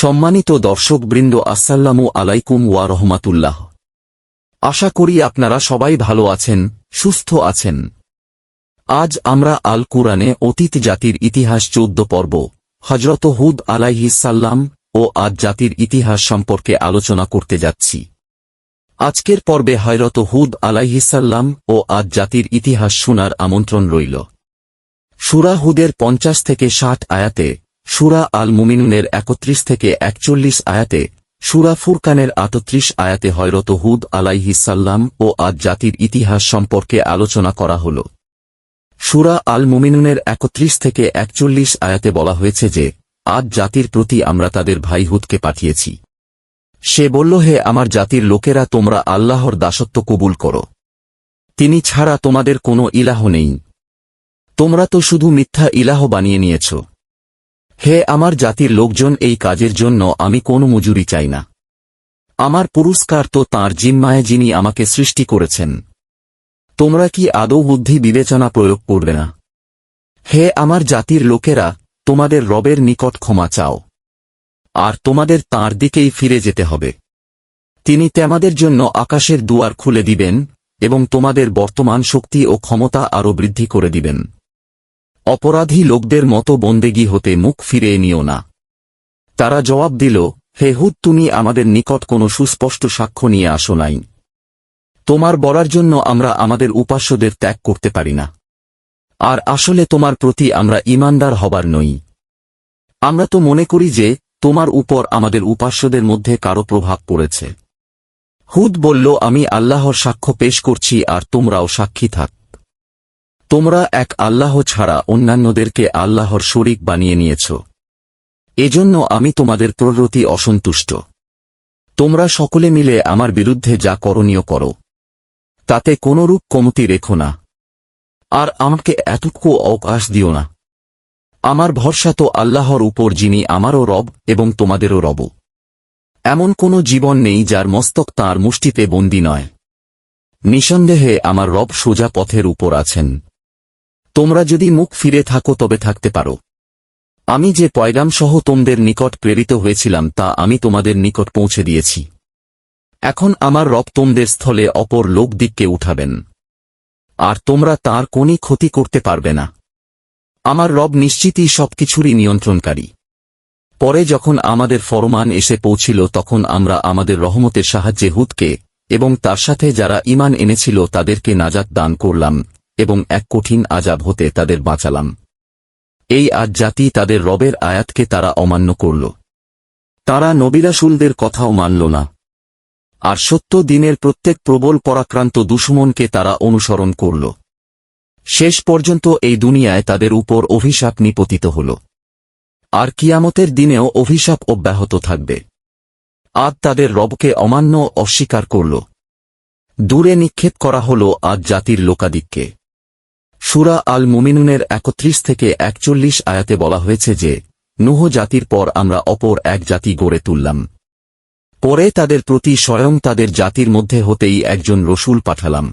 সম্মানিত দর্শকবৃন্দ, আসসালামু আলাইকুম ওয়া রহমাতুল্লাহ। আশা করি আপনারা সবাই ভালো আছেন, সুস্থ আছেন। আজ আমরা আল কুরআনে অতীত জাতির ইতিহাস 14 পর্ব হযরত হুদ আলাইহিস সালাম ও আদ জাতির ইতিহাস সম্পর্কে আলোচনা করতে যাচ্ছি। আজকের পর্বে হযরত হুদ আলাইহিস সালাম ও আদ জাতির ইতিহাস শোনার আমন্ত্রণ রইল। সূরা হুদের 50 থেকে 60 আয়াতে, সূরা আল মুমিনুনের 31 থেকে 41 আয়াতে, সূরা ফুরকানের 38 আয়াতে হযরত হুদ আলাইহিস সালাম ও আদ জাতির ইতিহাস সম্পর্কে আলোচনা করা হল। সূরা আল মুমিনুনের 31 থেকে 41 আয়াতে বলা হয়েছে যে, আদ জাতির প্রতি আমরা তাদের ভাই হুদকে পাঠিয়েছি। সে বলল, হে আমার জাতির লোকেরা, তোমরা আল্লাহর দাসত্ব কবুল করো। তিনি ছাড়া তোমাদের কোনো ইলাহ নেই। তোমরা তো শুধু মিথ্যা ইলাহ বানিয়ে নিয়েছ। হে আমার জাতির লোকজন, এই কাজের জন্য আমি কোনো মজুরি চাই না। আমার পুরস্কার তো তাঁর জিম্মায়, যিনি আমাকে সৃষ্টি করেছেন। তোমরা কি আদৌ বুদ্ধি বিবেচনা প্রয়োগ করবে না? হে আমার জাতির লোকেরা, তোমাদের রবের নিকট ক্ষমা চাও, আর তোমাদের তাঁর দিকেই ফিরে যেতে হবে। তিনি তোমাদের জন্য আকাশের দুয়ার খুলে দিবেন এবং তোমাদের বর্তমান শক্তি ও ক্ষমতা আরও বৃদ্ধি করে দিবেন। অপরাধী লোকদের মতো বন্দেগী হতে মুখ ফিরিয়ে নিও না। তারা জবাব দিল, হে হুদ, তুমি আমাদের নিকট কোনো সুস্পষ্ট সাক্ষ্য নিয়ে আসো নাই। তোমার বলার জন্য আমরা আমাদের উপাস্যদের ত্যাগ করতে পারি না। আর আসলে তোমার প্রতি আমরা ঈমানদার হবার নই। আমরা তো মনে করি যে তোমার উপর আমাদের উপাস্যদের মধ্যে কারো প্রভাব পড়েছে। হুদ বলল, আমি আল্লাহর সাক্ষ্য পেশ করছি, আর তোমরাও সাক্ষী থাক। তোমরা এক আল্লাহ ছাড়া অন্যান্যদেরকে আল্লাহর শরীক বানিয়ে নিয়েছ। এজন্য আমি তোমাদের প্রতি অসন্তুষ্ট। তোমরা সকলে মিলে আমার বিরুদ্ধে যা করণীয় করো, তাতে কোনরূপ কমতি রেখো না, আর আমাকে এতটুকু অবকাশ দিও না। আমার ভরসা তো আল্লাহর উপর, যিনি আমারও রব এবং তোমাদেরও রব। এমন কোনো জীবন নেই যার মস্তক তাঁর মুষ্টিতে বন্দী নয়। নিঃসন্দেহে আমার রব সোজা পথের উপর আছেন। তোমরা যদি মুখ ফিরে থাকো তবে থাকতে পারো। আমি যে পয়গাম সহ তোমাদের নিকট প্রেরিত হয়েছিলাম তা আমি তোমাদের নিকট পৌঁছে দিয়েছি। এখন আমার রব তোমাদের স্থলে অপর লোকদিককে উঠাবেন, আর তোমরা তাঁর কোনই ক্ষতি করতে পারবে না। আমার রব নিশ্চিতই সবকিছুরই নিয়ন্ত্রণকারী। পরে যখন আমাদের ফরমান এসে পৌঁছিল, তখন আমরা আমাদের রহমতের সাহায্যে হুদকে এবং তার সাথে যারা ঈমান এনেছিল তাদেরকে নাজাত দান করলাম এবং এক কঠিন আযাব হতে তাদের বাঁচালাম। এই আদ জাতি তাদের রবের আয়াতকে তারা অমান্য করল। তারা নবী-রাসূলদের কথাও মানল না, আর সত্য দিনের প্রত্যেক প্রবল পরাক্রান্ত দুশমনকে তারা অনুসরণ করল। শেষ পর্যন্ত এই দুনিয়ায় তাদের উপর অভিশাপ নিপতিত হল, আর কিয়ামতের দিনেও অভিশাপ অব্যাহত থাকবে। আদ তাদের রবকে অমান্য অস্বীকার করল। দূরে নিক্ষেপ করা হল আদ জাতির লোকাদিককে। সূরা আল মুমিনুনের 31 থেকে 41 আয়াতে বলা হয়েছে যে, নূহ জাতির পর আমরা অপর এক জাতি গড়ে তুললাম। পরে তাদের প্রতি স্বয়ং তাদের জাতির মধ্যে হতেই একজন রসূল পাঠালাম।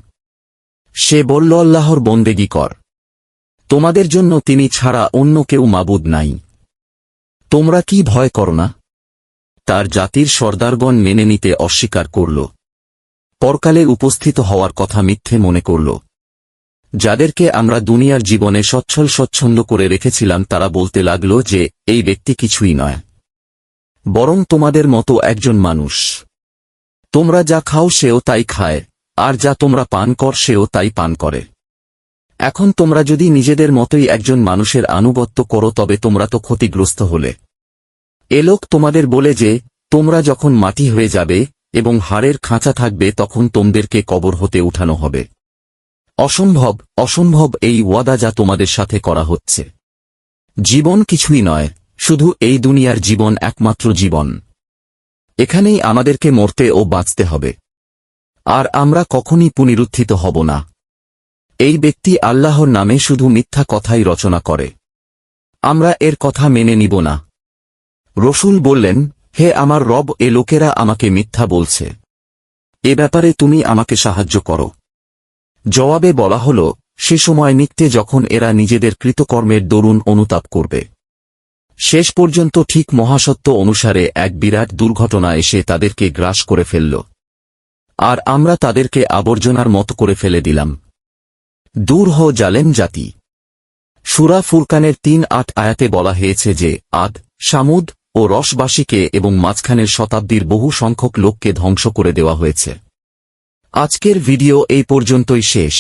সে বলল, আল্লাহর বন্দেগী কর। তোমাদের জন্য তিনি ছাড়া অন্য কেউ মাবুদ নাই। তোমরা কি ভয় করো না? তার জাতির সর্দারগণ মেনে নিতে অস্বীকার করল। পরকালে উপস্থিত হওয়ার কথা মিথ্যে মনে করল। যাদেরকে আমরা দুনিয়ার জীবনে সচ্ছল স্বচ্ছন্দ করে রেখেছিলাম তারা বলতে লাগল যে, এই ব্যক্তি কিছুই নয়, বরং তোমাদের মতো একজন মানুষ। তোমরা যা খাও সেও তাই খায়, আর যা তোমরা পান কর সেও তাই পান করে। এখন তোমরা যদি নিজেদের মতোই একজন মানুষের আনুগত্য করো তবে তোমরা তো ক্ষতিগ্রস্ত হলে। এ লোক তোমাদের বলে যে, তোমরা যখন মাটি হয়ে যাবে এবং হাড়ের খাঁচা থাকবে তখন তোমাদেরকে কবর হতে উঠানো হবে। অসম্ভব, অসম্ভব এই ওয়াদা যা তোমাদের সাথে করা হচ্ছে। জীবন কিছুই নয়, শুধু এই দুনিয়ার জীবন একমাত্র জীবন। এখানেই আমাদেরকে মরতে ও বাঁচতে হবে, আর আমরা কখনই পুনরুত্থিত হব না। এই ব্যক্তি আল্লাহর নামে শুধু মিথ্যা কথাই রচনা করে। আমরা এর কথা মেনে নিব না। রসূল বললেন, হে আমার রব, এ লোকেরা আমাকে মিথ্যা বলছে। এ ব্যাপারে তুমি আমাকে সাহায্য করো। জবাবে বলা হল, সে সময় নিকটে যখন এরা নিজেদের কৃতকর্মের দরুন অনুতাপ করবে। শেষ পর্যন্ত ঠিক মহাসত্য অনুসারে এক বিরাট দুর্ঘটনা এসে তাদেরকে গ্রাস করে ফেলল। আর আমরা তাদেরকে আবর্জনার মতো করে ফেলে দিলাম। দূর হ জালেম জাতি। সূরা ফুরকানের ৩-৮ আয়াতে বলা হয়েছে যে আদ, সামুদ ও রসবাসীকে এবং মাঝখানের শতাব্দীর বহু সংখ্যক লোককে ধ্বংস করে দেওয়া হয়েছে। আজকের ভিডিও এই পর্যন্তই শেষ।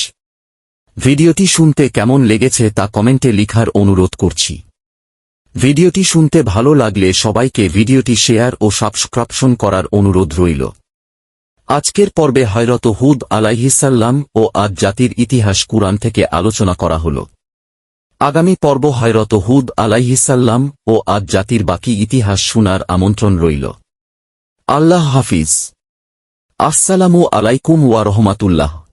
ভিডিওটি শুনতে কেমন লেগেছে তা কমেন্টে লিখার অনুরোধ করছি। ভিডিওটি শুনতে ভালো লাগলে সবাইকে ভিডিওটি শেয়ার ও সাবস্ক্রিপশন করার অনুরোধ রইল। আজকের পর্বে হযরত হুদ আলাইহিসসালাম ও আদ জাতির ইতিহাস কুরআন থেকে আলোচনা করা হল। আগামী পর্ব হযরত হুদ আলাইহিসসালাম ও আদ জাতির বাকি ইতিহাস শোনার আমন্ত্রণ রইল। আল্লাহ হাফিজ। আসসালামু আলাইকুম ওয়া রাহমাতুল্লাহ।